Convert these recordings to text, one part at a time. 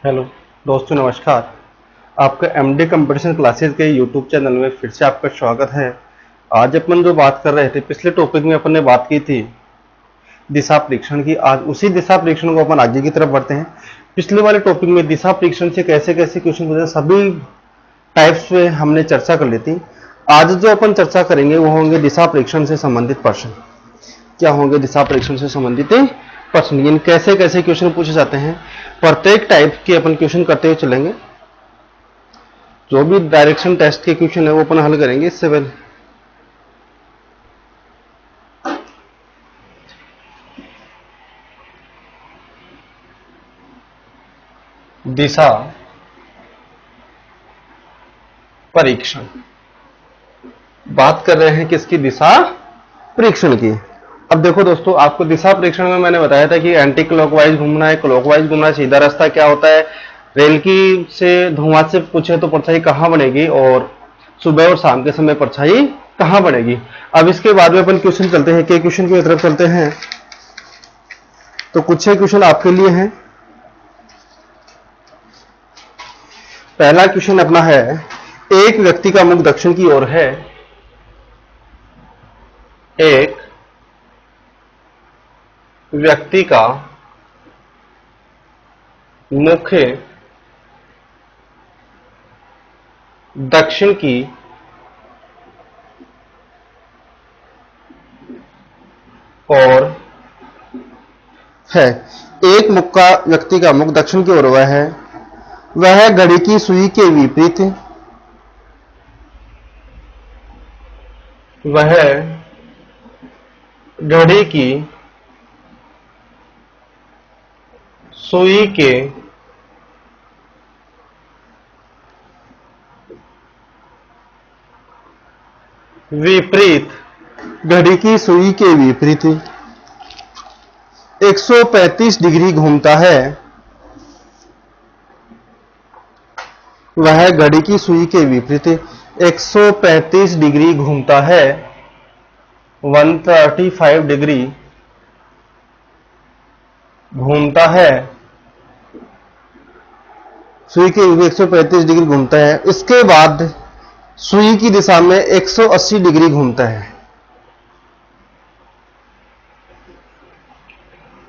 Hello दोस्तों, नमस्कार। आपका एमडी कंपटीशन क्लासेस के यूट्यूब चैनल में फिर से आपका स्वागत है। आज अपन जो बात कर रहे थे, पिछले टॉपिक में अपन ने बात की थी दिशा परीक्षण की। आज उसी दिशा परीक्षण को अपन आगे की तरफ बढ़ते हैं। पिछले वाले टॉपिक में दिशा परीक्षण से कैसे कैसे क्वेश्चन पूछे, सभी टाइप्स पे हमने चर्चा कर ली थी। आज जो अपन चर्चा करेंगे वो होंगे दिशा परीक्षण से संबंधित प्रश्न। क्या होंगे? दिशा परीक्षण से संबंधित प्रश्न। इन कैसे कैसे क्वेश्चन पूछे जाते हैं, प्रत्येक टाइप के अपन क्वेश्चन करते हुए चलेंगे। जो भी डायरेक्शन टेस्ट के क्वेश्चन है वो अपन हल करेंगे। इससे पहले दिशा परीक्षण बात कर रहे हैं, किसकी? दिशा परीक्षण की। अब देखो दोस्तों, आपको दिशा परीक्षण में मैंने बताया था कि एंटी क्लॉकवाइज घूमना है, क्लॉकवाइज घूमना है, सीधा रास्ता क्या होता है, रेल की से धुआं से पूछे तो परछाई कहां बनेगी, और सुबह और शाम के समय परछाई कहां बनेगी। अब इसके बाद में अपन क्वेश्चन चलते हैं, के क्वेश्चन की तरफ चलते हैं। तो कुछ क्वेश्चन आपके लिए हैं। पहला क्वेश्चन अपना है, एक व्यक्ति का मुख दक्षिण की ओर है। एक व्यक्ति का मुख दक्षिण की ओर है। एक मुख का व्यक्ति का मुख दक्षिण की ओर वह घड़ी की सुई के विपरीत वह घड़ी की सुई के विपरीत घड़ी की सुई के विपरीत 135 डिग्री घूमता है। वह घड़ी की सुई के विपरीत 135 डिग्री घूमता है। 135 डिग्री घूमता है, सुई के 135 डिग्री घूमता है। इसके बाद सुई की दिशा में 180 डिग्री घूमता है।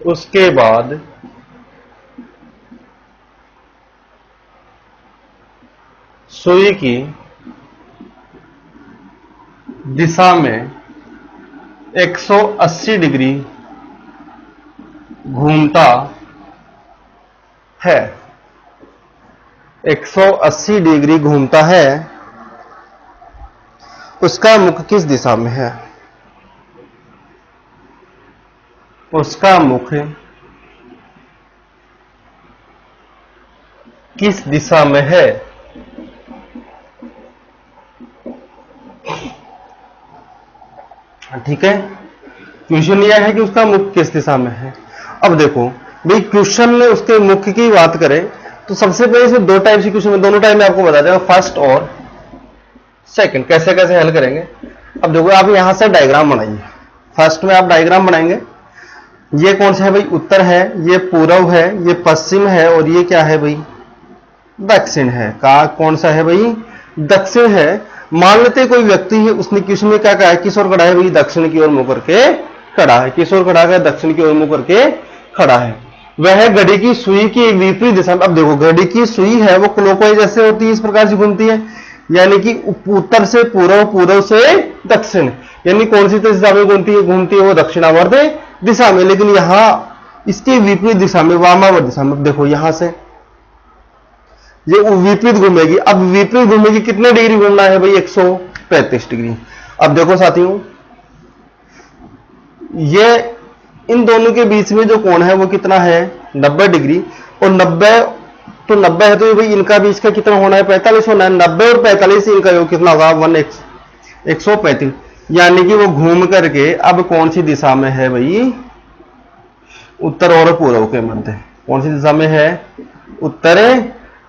उसके बाद सुई की दिशा में 180 डिग्री घूमता है। 180 डिग्री घूमता है। उसका मुख किस दिशा में है? उसका मुख किस दिशा में है? ठीक है, क्वेश्चन यह है कि उसका मुख किस दिशा में है। अब देखो भाई, क्वेश्चन में उसके मुख की बात करें तो सबसे पहले से दो टाइप से क्वेश्चन में, दोनों टाइप में आपको बता देगा, फर्स्ट और सेकंड। कैसे कैसे हल करेंगे? अब देखो, आप यहां से डायग्राम बनाइए। फर्स्ट में आप डायग्राम बनाएंगे। ये कौन सा है भाई? उत्तर है, ये पूर्व है, ये पश्चिम है, और ये क्या है भाई? दक्षिण है। कौन सा है भाई? दक्षिण है। मान लेते कोई व्यक्ति है, उसने क्वेश्चन में क्या कहा है, किस ओर खड़ा है भाई? दक्षिण की ओर मुंह करके खड़ा है। किस ओर खड़ा है? दक्षिण की ओर मुंह करके खड़ा है। वह घड़ी की सुई की विपरीत दिशा में, अब देखो घड़ी की सुई है वो क्लॉकवाइज जैसे होती है, इस प्रकार से घूमती है, यानी कि उत्तर से पूर्व, पूर्व से दक्षिण, यानी कौन सी दिशा में घूमती है वो दक्षिणावर्त दिशा में। लेकिन यहां इसके विपरीत दिशा में, वामावर्त दिशा में। देखो यहां से ये विपरीत घूमेगी। अब विपरीत घूमेगी, कितने डिग्री घूमना है भाई? 135 डिग्री। अब देखो साथियों, ये इन दोनों के बीच में जो कोण है वो कितना है? 90 डिग्री। और 90 तो 90 है, तो भाई इनका बीच का कितना होना है? 45 होना है। 90 और 45 इनका योग कितना होगा? 135। यानी कि वो घूम करके अब कौन सी दिशा में है भाई? उत्तर और पूर्व के मध्य। कौन सी दिशा में है? उत्तर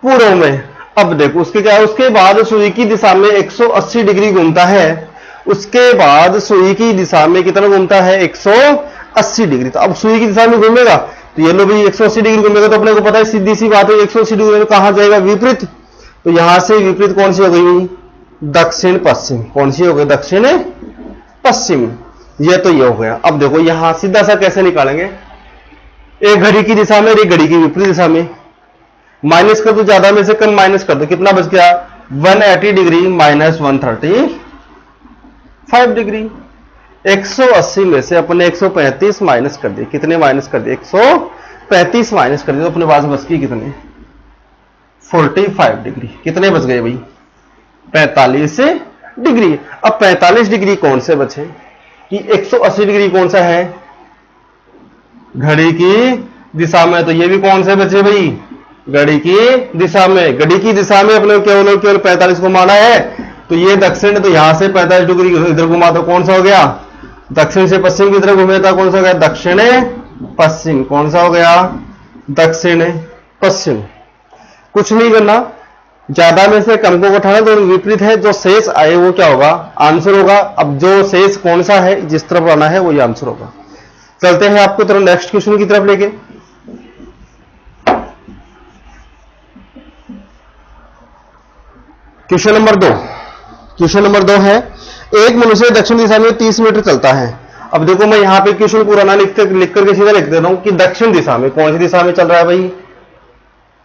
पूर्व में। अब देखो उसके क्या है, उसके बाद सुई की दिशा में 180 डिग्री घूमता है। उसके बाद सुई की दिशा में कितना घूमता है? 180 डिग्री। तो अब सुई की दिशा में घूमेगा तो ये लो भाई 180 डिग्री घूमेगा, तो अपने को पता है सीधी सी बात है 180 डिग्री में कहां जाएगा, विपरीत। तो यहां से विपरीत कौन सी हो गई, दक्षिण पश्चिम। कौन सी हो गई, दक्षिण पश्चिम। ये तो ये हो गया। अब देखो यहां सीधा सा कैसे निकालेंगे, एक घड़ी की दिशा में, एक घड़ी की विपरीत दिशा में। माइनस कर दो, ज्यादा में से कम माइनस कर दो, कितना बच गया, 180 डिग्री माइनस 135 डिग्री। 180 में से अपने 135 माइनस कर दिए, कितने माइनस कर दिए, 135 माइनस कर दिए, तो अपने पास बच गई कितने, 45 डिग्री। कितने बच गए भाई, 45 डिग्री। अब 45 डिग्री कौन से बचे, कि 180 डिग्री कौन सा है, घड़ी की दिशा में, तो ये भी कौन से बचे भाई, घड़ी की दिशा में। घड़ी की दिशा में अपने केवल 45 को माना है, तो ये दक्षिण, तो यहां से 45 डिग्री इधर घुमा, तो कौन सा हो गया, दक्षिण से पश्चिम की तरफ घूमे था, कौन सा हो गया, दक्षिण पश्चिम। कौन सा हो गया, दक्षिण पश्चिम। कुछ नहीं करना, ज्यादा में से कम को उठाना, तो विपरीत है, जो शेष आए वो क्या होगा, आंसर होगा। अब जो शेष कौन सा है, जिस तरफ आना है वही आंसर होगा। चलते हैं आपको तरफ नेक्स्ट क्वेश्चन की तरफ लेके। Question number 2। क्वेश्चन नंबर 2 है, एक मनुष्य दक्षिण दिशा में 30 मीटर चलता है। अब देखो मैं यहां पे क्वेश्चन पूरा ना लिख करके सीधा लिख देता हूं कि दक्षिण दिशा में, कौन सी दिशा में चल रहा है भाई,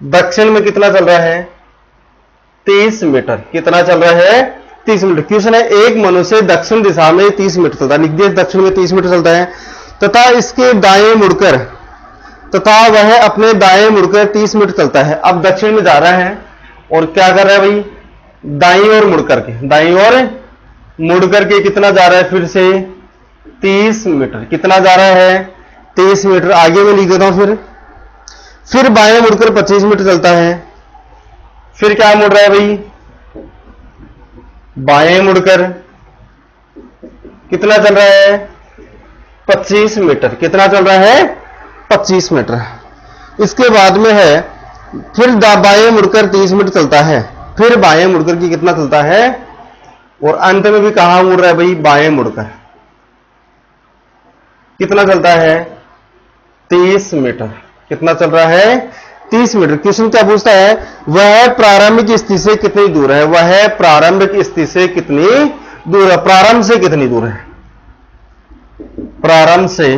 दक्षिण में कितना चल रहा है, 30 मीटर। कितना चल रहा है, 30 मीटर। क्वेश्चन है, एक मनुष्य दक्षिण दिशा में 30 मीटर चलता है, लिख दिया दक्षिण में 30 मीटर चलता है, तथा इसके दाएं मुड़कर, तथा वह अपने दाएं मुड़कर 30 मीटर चलता है। अब दक्षिण में जा रहा है और क्या कर रहा है भाई, दाईं ओर मुड़ करके, दाईं ओर मुड़ करके कितना जा रहा है, फिर से 30 मीटर। कितना जा रहा है, 30 मीटर। आगे में लिख देता हूं, फिर बाएं मुड़कर 25 मीटर चलता है। फिर क्या मुड़ रहा है भाई, बाएं मुड़कर कितना चल रहा है, 25 मीटर। कितना चल रहा है, 25 मीटर। इसके बाद में है, फिर बाएं मुड़कर 30 मीटर चलता है, फिर बाएं मुड़कर की कितना चलता है, और अंत में भी कहां मुड़ रहा है भाई, बाएं मुड़कर कितना चलता है, 30 मीटर। कितना चल रहा है, 30 मीटर। क्वेश्चन क्या पूछता है, वह प्रारंभिक स्थिति से कितनी दूर है, वह प्रारंभिक स्थिति से कितनी दूर है, प्रारंभ से कितनी दूर है, प्रारंभ से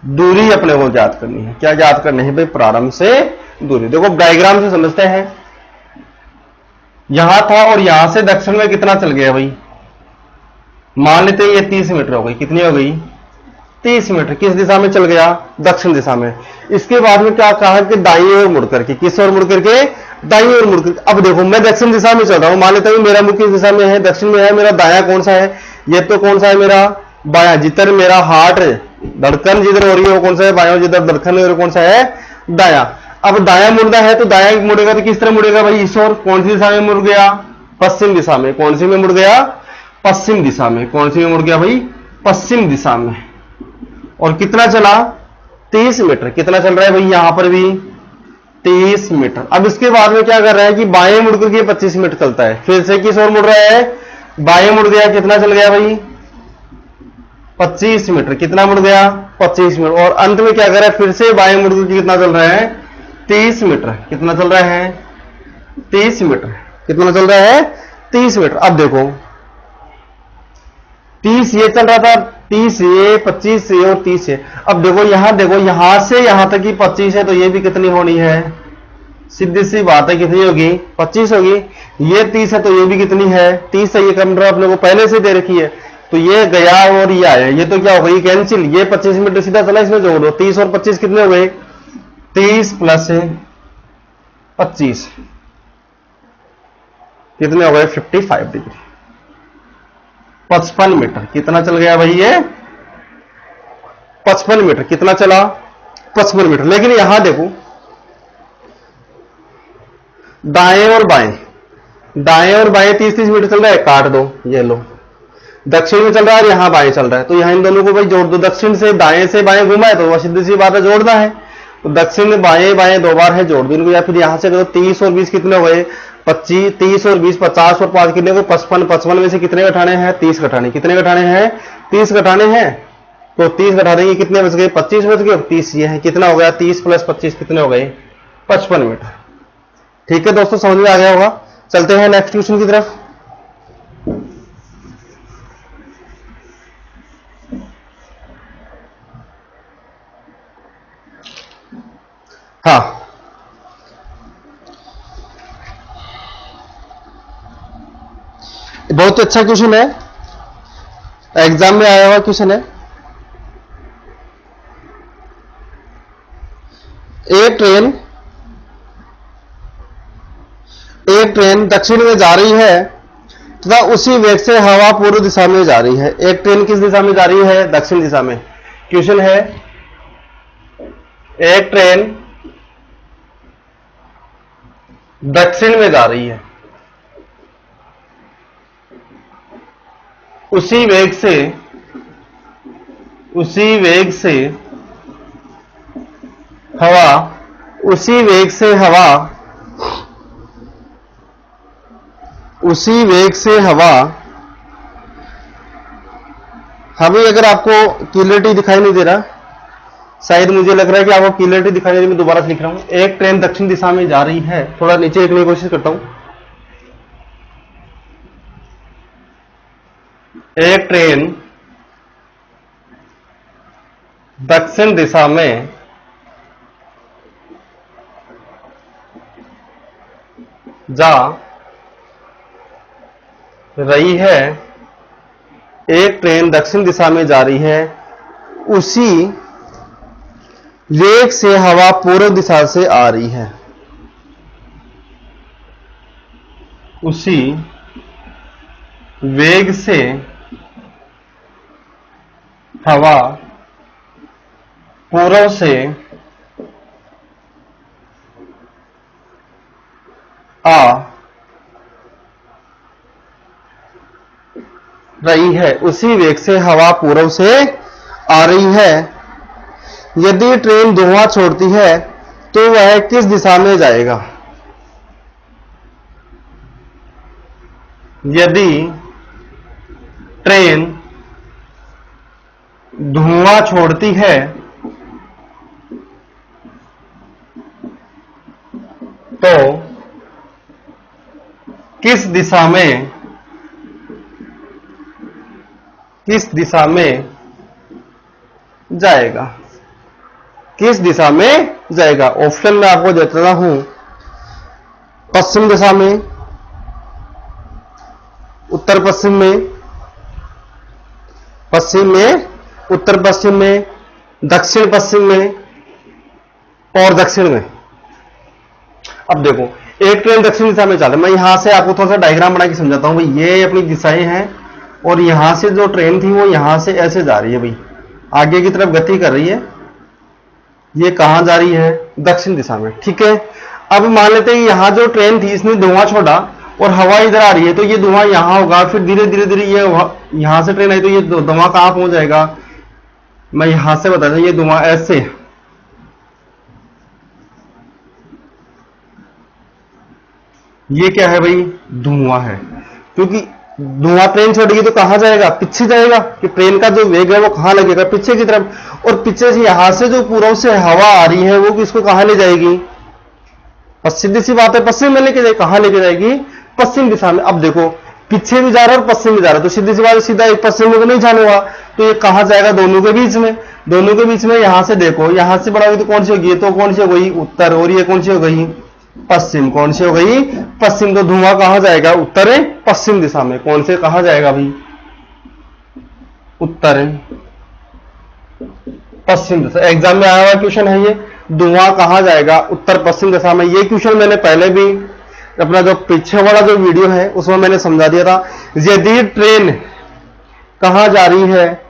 दूरी अपने को ज्ञात करनी है। क्या ज्ञात करनी है भाई, प्रारंभ से दूरी। देखो डायग्राम से समझते हैं, यहां था और यहां से दक्षिण में कितना चल गया भाई, मान लेते हैं ये 30 मीटर हो गई। कितनी हो गई, 30 मीटर। किस दिशा में चल गया, दक्षिण दिशा में। इसके बाद में क्या कहा कि दाईं ओर मुड़ करके, किस ओर मुड़ करके, दाईं ओर मुड़ करके। अब देखो मैं दक्षिण दिशा में चल रहा हूं, मान लेता हूं मेरा मुख किस दिशा में है, दक्षिण में है। मेरा दायां कौन सा है, ये तो कौन सा है मेरा बायां। जिधर मेरा हार्ट धड़कन जिधर हो रही है वो कौन सा है, बायां। जिधर धड़कन हो रही है कौन सा है, दायां। अब दायां मुड़ना है तो दायां मुड़ेगा तो किस तरह मुड़ेगा भाई, इस ओर। कौन सी दिशा में मुड़ गया, पश्चिम दिशा में। कौन सी में मुड़ गया, पश्चिम दिशा में। कौन सी में मुड़ गया भाई, पश्चिम दिशा में। और कितना चला, 30 मीटर। कितना चल रहा है भाई, यहां पर भी 30 मीटर। अब इसके बाद में क्या कर रहा है कि बाएं मुड़ करके 25 मीटर चलता है। फिर से किस ओर मुड़ रहा है, बाएं मुड़ गया। कितना चल गया भाई, 25 मीटर। कितना मुड़ गया, 25 मीटर। और अंत में क्या कर रहा है, फिर से बाएं मुड़ करके कितना चल रहा है, 30 मीटर। कितना चल रहा है, 30 मीटर। कितना चल रहा है, 30 मीटर। अब देखो 30 ये चल रहा था, 30 ये, 25 ये और 30 ये। अब देखो यहां से यहां तक की 25 है, तो ये भी कितनी होनी है, सीधी सी बात है, कितनी होगी, 25 होगी। ये 30 है तो ये भी कितनी है, 30 है। ये कम अपने को पहले से दे रखी है, तो ये गया और ये आया, ये तो क्या हो गई, कैंसिल। ये 25 मीटर सीधा चला, इसमें जोड़ दो। 30 और 25 कितने हो गए, 30 प्लस 25 कितने हो गए, 55 डिग्री, 55 मीटर। कितना चल गया भाई ये, 55 मीटर। कितना चला, 55 मीटर। लेकिन यहां देखो दाएं और बाएं, दाएं और बाएं 30-30 मीटर चल रहा है, काट दो। ये लो दक्षिण में चल रहा है, यहां बाएं चल रहा है, तो यहां इन दोनों को भाई जोड़ दो। दक्षिण से दाएं से बाएं घुमा है तो वह सीधी सी बात है, जोड़ना है। तो दक्षिण में बाएं बाएं दो बार है, जोड़ दो इनको। या फिर यहां से करो 30 और 20 कितने हो गए, 25, 30 और 20 50 और 5 कितने हो, 55। 55 में से कितने घटाने हैं, 30 घटाने। कितने घटाने हैं, 30 घटाने हैं। तो 30 घटा देंगे, कितने बच गए? 25 बच गए, और 30 ये है, कितना हो गया? 30 + 25 कितने हो गए? 55 मीटर। ठीक है दोस्तों, समझ में आ गया होगा। चलते हैं नेक्स्ट क्वेश्चन की तरफ। हाँ, बहुत अच्छा क्वेश्चन है, एग्जाम में आया हुआ क्वेश्चन है। एक ट्रेन दक्षिण में जा रही है तथा उसी वेग से हवा पूर्व दिशा में जा रही है। एक ट्रेन किस दिशा में जा रही है? दक्षिण दिशा में। क्वेश्चन है, एक ट्रेन दक्षिण में जा रही है, उसी वेग से हवा उसी वेग से हवा अभी अगर आपको क्लियरिटी दिखाई नहीं दे रहा, शायद मुझे लग रहा है कि आपको क्लियरिटी दिखाई नहीं दे रही, मैं दोबारा से लिख रहा हूं। एक ट्रेन दक्षिण दिशा में जा रही है, थोड़ा नीचे लिखने की कोशिश करता हूं। एक ट्रेन दक्षिण दिशा में जा रही है, एक ट्रेन दक्षिण दिशा में जा रही है, उसी वेग से हवा पूर्व दिशा से आ रही है, उसी वेग से हवा पूर्व से आ रही है, उसी वेग से हवा पूर्व से आ रही है। यदि ट्रेन धुआं छोड़ती है तो वह किस दिशा में जाएगा? यदि ट्रेन धुआं छोड़ती है तो किस दिशा में जाएगा? किस दिशा में जाएगा? ऑप्शन में आपको देता हूं, पश्चिम दिशा में, उत्तर पश्चिम में, उत्तर पश्चिम में, दक्षिण पश्चिम में और दक्षिण में। अब देखो, एक ट्रेन दक्षिण दिशा में चल रही है, मैं यहां से आपको थोड़ा सा डायग्राम बना के समझाता हूं भाई। ये अपनी दिशाएं हैं और यहां से जो ट्रेन थी वो यहां से ऐसे जा रही है भाई, आगे की तरफ गति कर रही है। ये कहां जा रही है? दक्षिण दिशा में। ठीक है, अब मान लेते हैं यहां जो ट्रेन थी इसने धुआं छोड़ा और हवा इधर आ रही है, तो ये धुआं यहां होगा, फिर धीरे धीरे ये यहां से ट्रेन आई तो ये धुआं कहां पहुंच जाएगा? मैं यहां से बता दूं, ये धुआं ऐसे, ये क्या है भाई? धुआं है। क्योंकि धुआं ट्रेन छोड़ेगी तो कहां जाएगा? पीछे जाएगा, कि ट्रेन का जो वेग है वो कहां लगेगा? पीछे की तरफ। और पीछे से यहां से जो पूर्व से हवा आ रही है वो किसको कहां ले जाएगी? सीधी सी बात है, पश्चिम में लेके जाएगी। कहां लेके जाएगी? पश्चिम दिशा में। अब देखो, पीछे भी जा रहा है और पश्चिम भी जा रहा है, तो सीधी सी बात है, सीधा एक पश्चिम में तो नहीं जाने होगा, तो ये कहां जाएगा? दोनों के बीच में। दोनों के बीच में यहां से देखो, यहां से बढ़ाओगे तो कौन सी होगी? तो कौन सी हो गई? उत्तर। और ये कौन सी हो गई? पश्चिम। कौन सी हो गई? पश्चिम। तो धुआं कहां जाएगा? उत्तर पश्चिम दिशा में। कौन से कहां जाएगा भाई? उत्तर पश्चिम दिशा। एग्जाम में आया हुआ क्वेश्चन है ये, धुआं कहां जाएगा? उत्तर पश्चिम दिशा में। ये क्वेश्चन मैंने पहले भी अपना जो पीछे वाला जो वीडियो है उसमें मैंने समझा दिया था। यदि ट्रेन कहां जा रही है?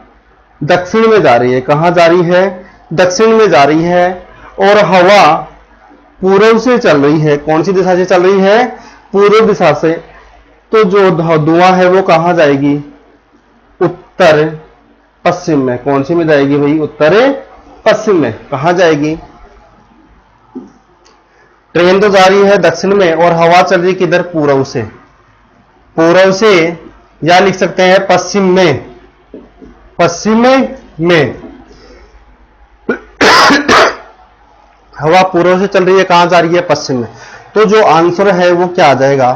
दक्षिण में जा रही है। कहां जा रही है? दक्षिण में जा रही है, और हवा पूर्व से चल रही है। कौन सी दिशा से चल रही है? पूर्व दिशा से। तो जो धुआं है वो कहां जाएगी? उत्तर पश्चिम में। कौन सी में जाएगी भाई? उत्तर पश्चिम में। कहां जाएगी? ट्रेन तो जा रही है दक्षिण में और हवा चल रही किधर? पूर्व से। पूर्व से, या लिख सकते हैं पश्चिम में। पश्चिम में में। हवा पूर्व से चल रही है, कहां जा रही है? पश्चिम में। तो जो आंसर है वो क्या आ जाएगा?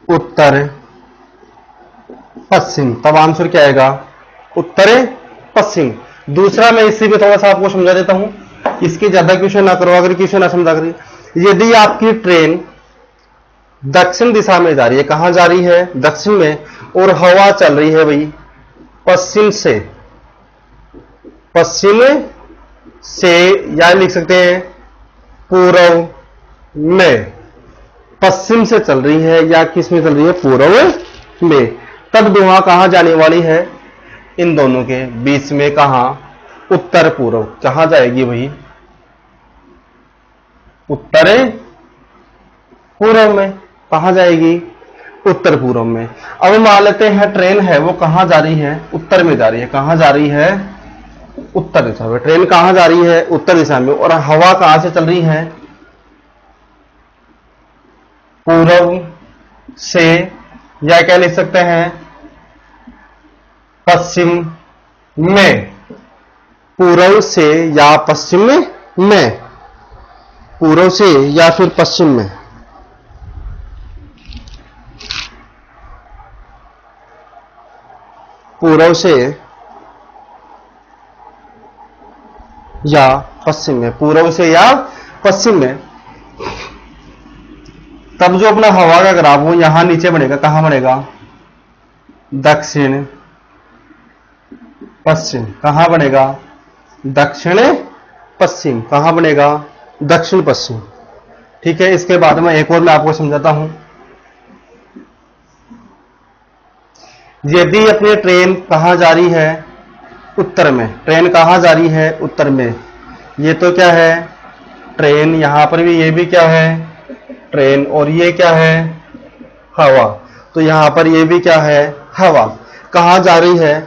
उत्तर पश्चिम। तब आंसर क्या आएगा? उत्तर पश्चिम। दूसरा मैं इसी पे थोड़ा सा आपको समझा देता हूं, इसके ज्यादा क्वेश्चन ना करो, अगर क्वेश्चन ना समझा करिए। यदि आपकी ट्रेन दक्षिण दिशा में जा रही है, कहां जा रही है? दक्षिण में, और हवा चल रही है भाई पश्चिम से, पश्चिम से, या लिख सकते हैं पूर्व में। पश्चिम से चल रही है या किस में चल रही है? पूर्व में। तब धुआं कहां जाने वाली है? इन दोनों के बीच में। कहां? उत्तर पूर्व। कहां जाएगी भाई? उत्तर पूर्व में। कहां जाएगी? उत्तर पूर्व में। अब मान लेते हैं ट्रेन है वो कहां जा रही है? उत्तर में जा रही है। कहां जा रही है? उत्तर दिशा में। ट्रेन कहां जा रही है? उत्तर दिशा में। और हवा कहां से चल रही है? पूर्व से, या क्या लिख सकते हैं? पश्चिम में। पूर्व से या पश्चिम में। पूर्व से या फिर पश्चिम में। पूर्व से या पश्चिम में। पूर्व से या पश्चिम में। तब जो अपना हवा का ग्राफ हो यहां नीचे बनेगा। कहां बनेगा? दक्षिण पश्चिम। कहां बनेगा? दक्षिण पश्चिम। कहां बनेगा? दक्षिण पश्चिम। ठीक है। इसके बाद में एक और मैं आपको समझाता हूं। यदि अपनी ट्रेन कहां जा रही है? उत्तर में। ट्रेन कहां जा रही है? उत्तर में। ये तो क्या है? ट्रेन। यहां पर भी ये भी क्या है? ट्रेन। और ये क्या है? हवा। तो यहां पर ये भी क्या है? हवा। कहां जा रही है?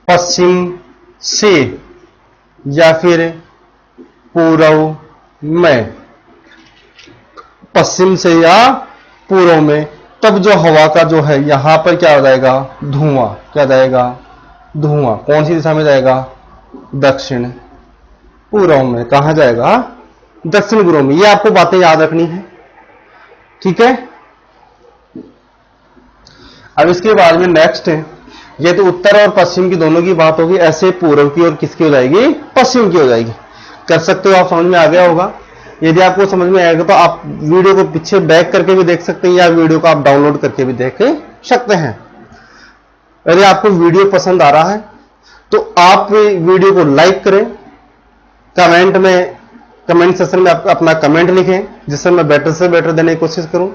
पश्चिम से या फिर पूर्व में। पश्चिम से या पूर्व में। तब जो हवा का जो है यहां पर क्या हो जाएगा? धुआं। क्या जाएगा? धुआं। कौन सी दिशा में जाएगा? दक्षिण पूर्व में। कहां जाएगा? दक्षिण पूर्व में। ये आपको बातें याद रखनी है। ठीक है। अब इसके बाद में नेक्स्ट है, ये तो उत्तर और पश्चिम की दोनों की बात होगी। ऐसे पूर्व की और किसकी हो जाएगी? पश्चिम की हो जाएगी। कर सकते हो आप, समझ में आ गया होगा। यदि आपको समझ में आएगा तो आप वीडियो को पीछे बैक करके भी देख सकते हैं, या वीडियो को आप डाउनलोड करके भी देख सकते हैं। यदि आपको वीडियो पसंद आ रहा है तो आप वीडियो को लाइक करें, कमेंट में, कमेंट सेक्शन में अपना कमेंट लिखें, जिससे मैं बेटर से बेटर देने की कोशिश करूं।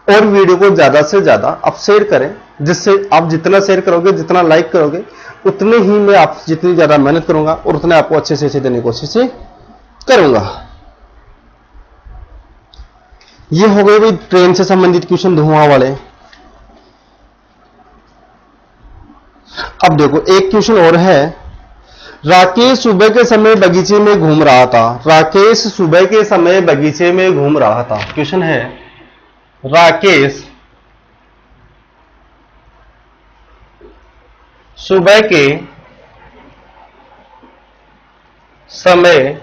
और वीडियो को ज्यादा से ज्यादा आप शेयर करें, जिससे आप जितना शेयर करोगे, जितना लाइक करोगे, उतने ही मैं आप जितनी ज्यादा मेहनत करूंगा और उतने आपको अच्छे से अच्छे देने की कोशिश करूंगा। ये हो गए भाई ट्रेन से संबंधित क्वेश्चन, धुआं वाले। अब देखो एक क्वेश्चन और है। राकेश सुबह के समय बगीचे में घूम रहा था। राकेश सुबह के समय बगीचे में घूम रहा था। क्वेश्चन है, राकेश सुबह के समय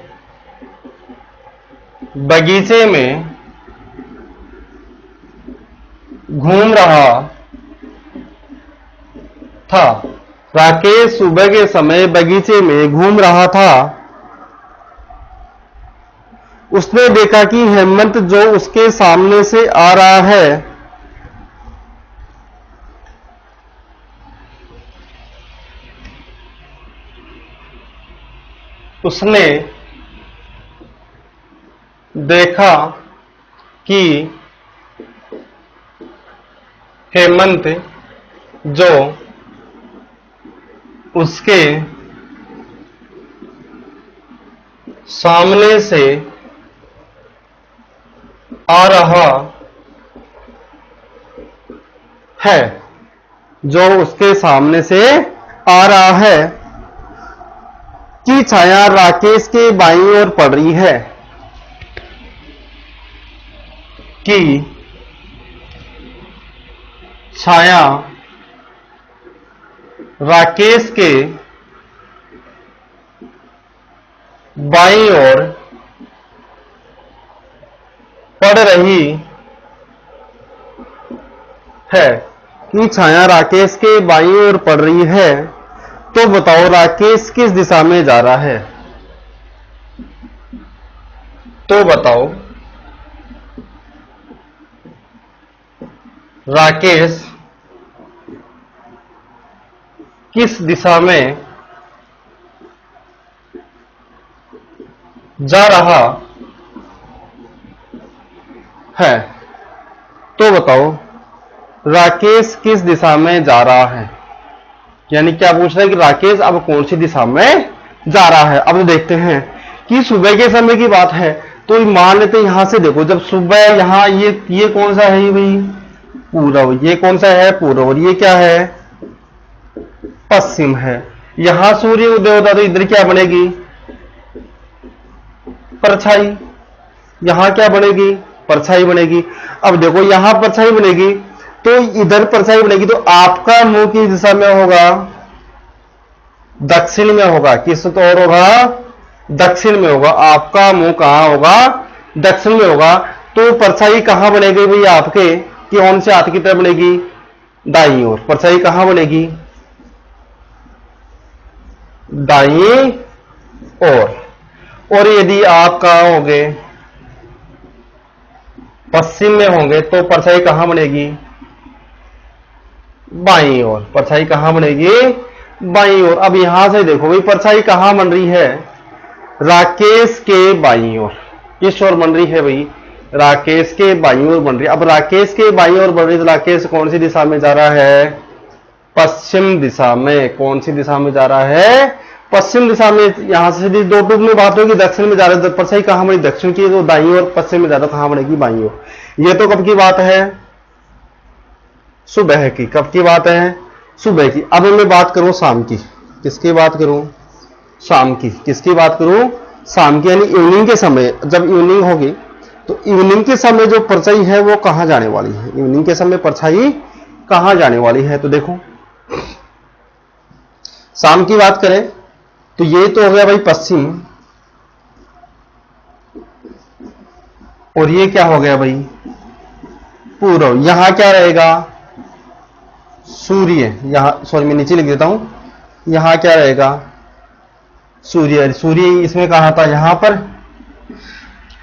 बगीचे में घूम रहा था। राकेश सुबह के समय बगीचे में घूम रहा था। उसने देखा कि हेमंत जो उसके सामने से आ रहा है उसने देखा कि हेमंत जो उसके सामने से आ रहा है, जो उसके सामने से आ रहा है की छाया राकेश के बाईं ओर पड़ रही है। कि छाया राकेश के बाईं ओर पड़ रही है, कि छाया राकेश के बाईं ओर पड़ रही है, तो बताओ राकेश किस दिशा में जा रहा है। तो बताओ राकेश किस दिशा में जा रहा है। तो बताओ राकेश किस दिशा में जा रहा है, यानी क्या पूछ रहा है कि राकेश अब कौन सी दिशा में जा रहा है। अब देखते हैं कि सुबह के समय की बात है, तो मान लेते हैं यहां से देखो, जब सुबह यहां ये कौन सा है भाई, पूर्व, ये कौन सा है पूर्व, और ये क्या है पश्चिम है। यहां सूर्य उदय होता तो इधर क्या बनेगी परछाई, यहां क्या बनेगी परछाई बनेगी। अब देखो यहां परछाई बनेगी तो इधर परछाई बनेगी, तो आपका मुंह किस दिशा में होगा दक्षिण में होगा। किस ओर होगा दक्षिण में होगा। आपका मुंह कहां होगा दक्षिण में होगा। तो परछाई कहां बनेगी भाई आपके, कि कौन से हाथ की तरफ बनेगी दाईं ओर। परछाई कहां बनेगी दाईं ओर। और यदि आप कहां होंगे पश्चिम में होंगे तो परछाई कहां बनेगी बाईं ओर। परछाई कहां बनेगी बाईं ओर। अब यहां से देखो भाई परछाई कहां बन रही है राकेश के बाईं ओर। किस ओर बन रही है भाई राकेश के बाईं ओर बन रही है। अब राकेश के बाईं ओर बन रही है तो राकेश कौन सी दिशा में जा रहा है पश्चिम दिशा में। कौन सी दिशा में जा रहा है पश्चिम दिशा में। यहां से सीधी दो टूक में बात होगी दक्षिण में जा रहे हैं, तो परछाई कहां बनी दक्षिण की, तो दाईं ओर। पश्चिम में जा रहा कहां बनेगी बाईं ओर। ये तो कब की बात है सुबह की। कब की बात है सुबह की। अब मैं बात करूं शाम की। किसकी बात करूं शाम की। किसकी बात करूं शाम की, यानी इवनिंग के समय। जब इवनिंग होगी तो इवनिंग के समय जो परछाई है वो कहां जाने वाली है। इवनिंग के समय परछाई कहां जाने वाली है। तो देखो शाम की बात करें तो ये तो हो गया भाई पश्चिम, और ये क्या हो गया भाई पूर्व। यहां क्या रहेगा सूर्य। यहां सॉरी मैं नीचे लिख देता हूं, यहां क्या रहेगा सूर्य। सूर्य इसमें कहां था यहां पर।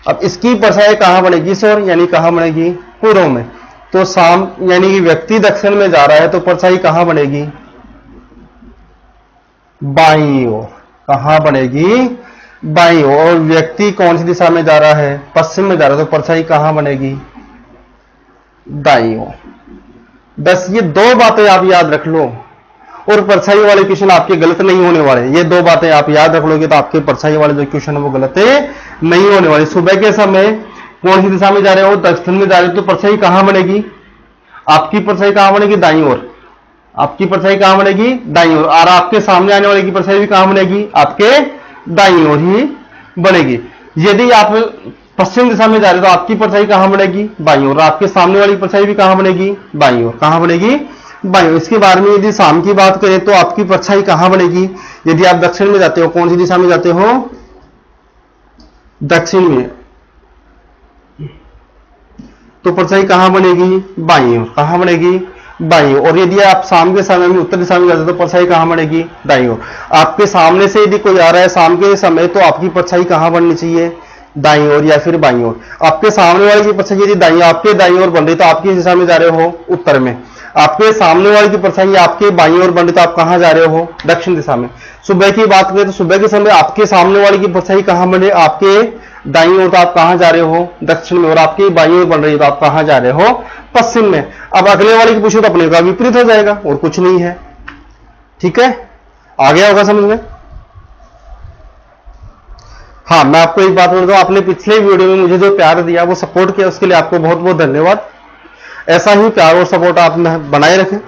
अब इसकी परछाई कहां बनेगी सर, यानी कहां बनेगी पूर्व में। तो शाम यानी कि व्यक्ति दक्षिण में जा रहा है तो परछाई कहां बनेगी बाईं ओर। कहां बनेगी बाईं ओर। और व्यक्ति कौन सी दिशा में जा रहा है पश्चिम में जा रहा है तो परछाई कहां बनेगी दाईं ओर। बस ये दो बातें आप याद रख लो, और परछाई वाले क्वेश्चन आपके गलत नहीं होने वाले। ये दो बातें आप याद रख लोगे तो आपके परछाई वाले जो क्वेश्चन है वो गलत नहीं होने वाले। सुबह के समय कौन सी दिशा में जा रहे हो दक्षिण में जा रहे हो तो परछाई कहां बनेगी आपकी परछाई कहां बनेगी दाईं ओर। आपकी परछाई कहां बनेगी दाईं ओर। और आपके सामने आने वाले की परछाई भी कहां बनेगी आपके दाईं ओर ही बनेगी। यदि आप पश्चिम दिशा में जा रहे हो तो आपकी परछाई कहां बनेगी बाईं ओर। आपके सामने वाली परछाई भी कहां बनेगी बाईं ओर। कहां बनेगी बाईं ओर। इसके बारे में यदि शाम की बात करें तो आपकी परछाई कहां बनेगी यदि आप दक्षिण में जाते हो। कौन सी दिशा में जाते हो दक्षिण में, तो परछाई कहां बनेगी बाईं ओर। कहां बनेगी बाईं ओर। और यदि आप शाम के समय में उत्तर दिशा में जाते हो तो परछाई कहां बनेगी दाईं ओर। आपके सामने से यदि कोई आ रहा है शाम के समय तो आपकी परछाई कहां बननी चाहिए दाईं ओर या फिर बाईं ओर। आपके सामने वाले की परछाई यदि दाईं आपके दाईं ओर बन रही तो आप किस दिशा में जा रहे हो उत्तर में। आपके सामने वाले की परछाई आपके बाईं ओर बन रही तो आप कहां जा रहे हो दक्षिण दिशा में। सुबह की बात करें तो सुबह के समय आपके सामने वाले की परछाई कहां बन रही आपके दाईं ओर तो आप कहां जा रहे हो दक्षिण में। और आपकी बाईं ओर बन रही है तो आप कहां जा रहे हो पश्चिम में। अब अगले वाले की पूछो तो अपने का विपरीत हो जाएगा और कुछ नहीं है। ठीक है आ गया होगा समझ में। हाँ मैं आपको एक बात बोल दूं, आपने पिछले वीडियो में मुझे जो प्यार दिया वो सपोर्ट किया उसके लिए आपको बहुत बहुत धन्यवाद। ऐसा ही प्यार और सपोर्ट आप बनाए रखें।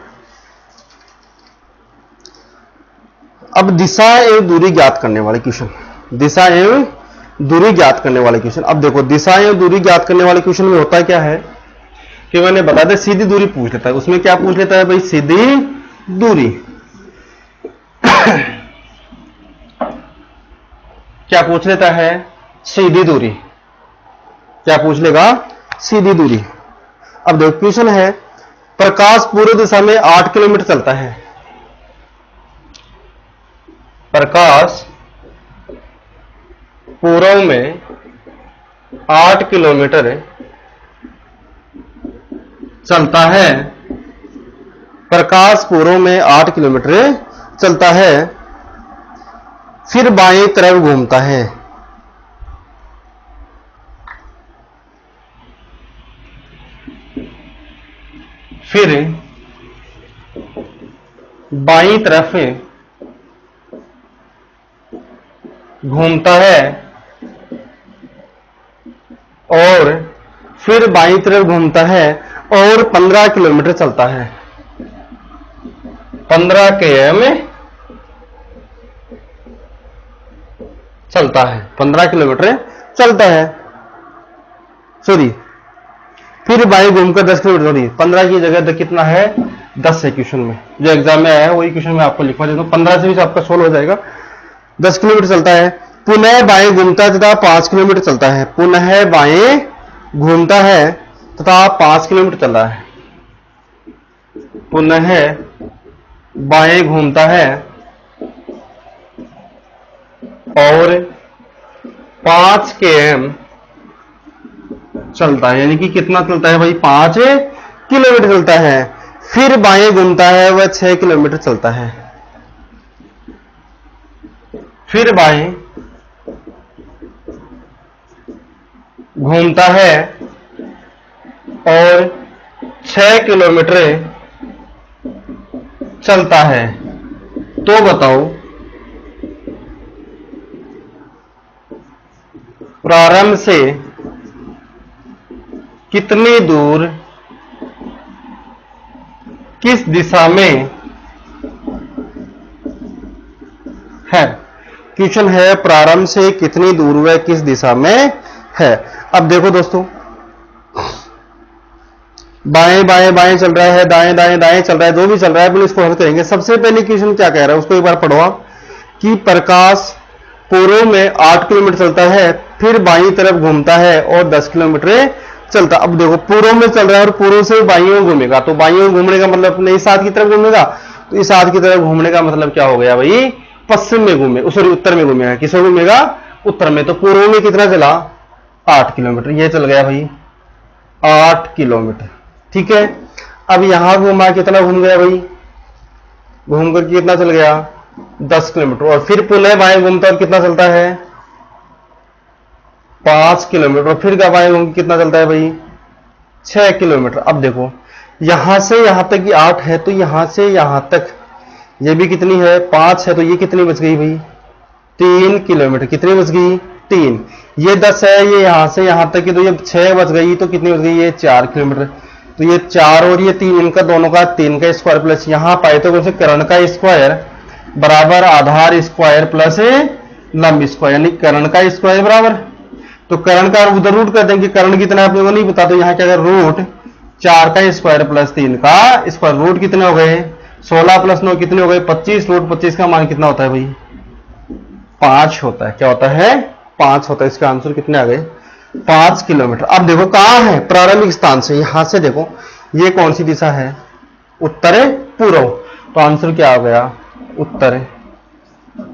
अब दिशा एवं दूरी ज्ञात करने वाले क्वेश्चन। दिशा एवं दूरी ज्ञात करने वाले क्वेश्चन। अब देखो दिशा एवं दूरी ज्ञात करने वाले क्वेश्चन में होता क्या है कि मैंने बता दिया सीधी दूरी पूछ लेता है। उसमें क्या पूछ लेता है भाई? सीधी दूरी। क्या पूछ लेता है? सीधी दूरी। क्या पूछ लेगा? सीधी दूरी। अब देखो क्वेश्चन है, प्रकाश पूर्व दिशा में 8 किलोमीटर चलता है। प्रकाश पूर्व में 8 किलोमीटर चलता है। प्रकाश पूर्व में 8 किलोमीटर चलता है, फिर बाएं तरफ घूमता है। फिर बाईं तरफ घूमता है और फिर बाईं तरफ घूमता है और 15 किलोमीटर चलता है। 15 km चलता है। 15 किलोमीटर चलता है, सॉरी, फिर बाएं घूमकर 10 किलोमीटर, सॉरी 15 की जगह कितना है? 10 है क्वेश्चन में, जो एग्जाम में आया है वही क्वेश्चन में आपको लिखवा देता हूं। 15 से भी आपका सोल्व हो जाएगा। 10 किलोमीटर चलता है, पुनः बाएं घूमता है तथा 5 किलोमीटर चलता है। पुनः बाएं घूमता है तथा 5 किलोमीटर चल रहा है। पुनः बाएं घूमता है और 5 km चलता है, यानी कि कितना चलता है भाई? 5 किलोमीटर चलता है। फिर बाएं घूमता है, वह 6 किलोमीटर चलता है। फिर बाएं घूमता है और 6 किलोमीटर चलता है। तो बताओ प्रारंभ से कितनी दूर किस दिशा में है? क्वेश्चन है प्रारंभ से कितनी दूर वह किस दिशा में है। अब देखो दोस्तों, बाएं बाएं बाएं चल रहा है, दाएं दाएं दाएं चल रहा है, जो भी चल रहा है, इसको हल करेंगे। सबसे पहले क्वेश्चन क्या कह रहा है उसको एक बार पढ़ो आप, कि प्रकाश पूर्व में 8 किलोमीटर चलता है, फिर बाईं तरफ घूमता है और 10 किलोमीटर चलता। अब देखो पूर्व में चल रहा है और पूर्व से बाईं ओर घूमेगा, तो बाईं ओर घूमने का मतलब अपने इस हाथ की तरफ घूमेगा, तो इस हाथ की तरफ घूमने का मतलब क्या हो गया भाई? पश्चिम में घूमे, सॉरी उत्तर में घूमेगा। किसमें घूमेगा? उत्तर में। तो पूर्व में कितना चला? 8 किलोमीटर। ये चल गया भाई 8 किलोमीटर, ठीक है। अब यहां घूमा, कितना घूम गया भाई? घूम कर कितना चल गया? 10 किलोमीटर। और फिर पुनः बाएं घूमता और कितना चलता है? 5 किलोमीटर। और फिर का बाएं घूम कितना चलता है भाई? 6 किलोमीटर। अब देखो यहां से यहां तक ये 8 है, तो यहां से यहां तक ये भी कितनी है? 5 है, तो ये कितनी बच गई भाई? 3 किलोमीटर। कितनी बच गई? 3। ये 10 है, ये यहां से यहां तक की, तो ये 6 बच गई, तो कितनी बच गई? ये 4 किलोमीटर। तो ये 4 और ये 3, इनका दोनों का 3 का स्क्वायर प्लस यहां पाए तो कौन कर्ण का स्क्वायर बराबर आधार स्क्वायर प्लस लंब स्क्वायर, यानी कर्ण का स्क्वायर बराबर, तो कर्ण का उधर रूट कर देंगे। कर्ण कितना अपने को नहीं पता, तो यहां क्या कर रूट 4 का स्क्वायर प्लस 3 का स्क्वायर। रूट कितने हो गए? 16 प्लस 9 कितने हो गए? 25। रूट 25 का मान कितना होता है भाई? 5 होता है। क्या होता है? 5 होता है। इसका आंसर कितने आ गए? 5 किलोमीटर। अब देखो कहां है प्रारंभिक स्थान से, यहां से देखो ये कौन सी दिशा है? उत्तर पूर्व। तो आंसर क्या आ गया? उत्तर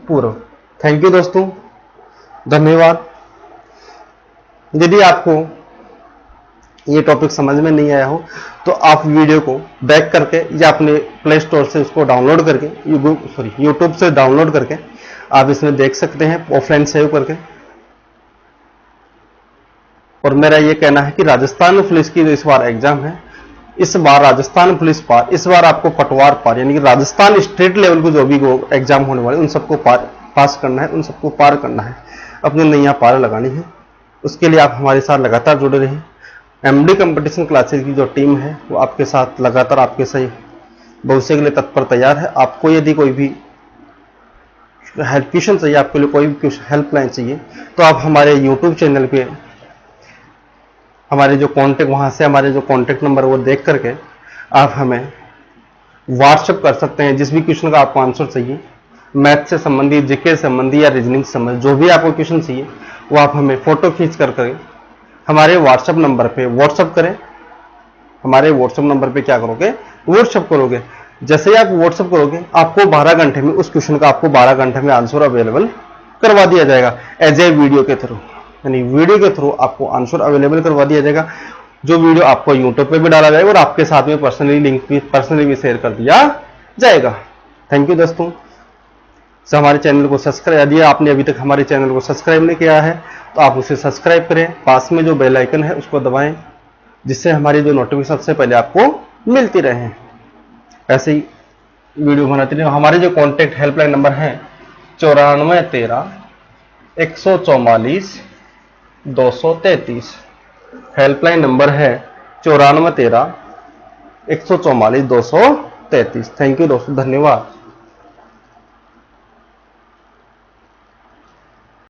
पूर्व। थैंक यू दोस्तों, धन्यवाद। यदि आपको ये टॉपिक समझ में नहीं आया हो तो आप वीडियो को बैक करके या अपने प्ले स्टोर से उसको डाउनलोड करके यूट्यूब से डाउनलोड करके आप इसमें देख सकते हैं, ऑफलाइन सेव करके। और मेरा ये कहना है कि राजस्थान पुलिस की जो इस बार एग्जाम है, इस बार राजस्थान पुलिस पार, इस बार आपको पटवार पार, यानी कि राजस्थान स्टेट लेवल को जो भी एग्जाम होने वाले उन सबको पास करना है, उन सबको पार करना है, अपनी नैया पार लगानी है। उसके लिए आप हमारे साथ लगातार जुड़े रहें। एमडी कंपटीशन क्लासेस की जो टीम है वो आपके साथ लगातार आपके सही भविष्य के लिए तत्पर तैयार है। आपको यदि कोई भी हेल्प क्वेश्चन चाहिए, आपके लिए कोई भी हेल्पलाइन चाहिए, तो आप हमारे यूट्यूब चैनल पे हमारे जो कॉन्टेक्ट, वहां से हमारे जो कॉन्टेक्ट नंबर वो देख करके आप हमें व्हाट्सएप कर सकते हैं। जिस भी क्वेश्चन का आपको आंसर चाहिए, मैथ से संबंधित, जीके से संबंधित या रीजनिंग से संबंधित, जो भी आपको क्वेश्चन चाहिए वो आप हमें फोटो खींच करके हमारे व्हाट्सएप नंबर पे व्हाट्सएप करें। हमारे व्हाट्सएप नंबर पे क्या करोगे, व्हाट्सएप करोगे। जैसे ही आप व्हाट्सएप करोगे, आपको 12 घंटे में उस क्वेश्चन का आपको 12 घंटे में आंसर अवेलेबल करवा दिया जाएगा एज ए वीडियो के थ्रू, यानी वीडियो के थ्रू आपको आंसर अवेलेबल करवा दिया जाएगा। जो वीडियो आपको यूट्यूब पे भी डाला जाएगा और आपके साथ में पर्सनली लिंक भी, पर्सनली भी शेयर कर दिया जाएगा। थैंक यू दोस्तों। तो हमारे चैनल को सब्सक्राइब, यदि आपने अभी तक हमारे चैनल को सब्सक्राइब नहीं किया है तो आप उसे सब्सक्राइब करें, पास में जो बेल आइकन है उसको दबाएं, जिससे हमारी जो नोटिफिकेशन सबसे पहले आपको मिलती रहे। ऐसे ही वीडियो बनाते रहे। हमारे जो कॉन्टैक्ट हेल्पलाइन नंबर है 9413 144 233, हेल्पलाइन नंबर है 9413 144 233। थैंक यू दोस्तों, धन्यवाद।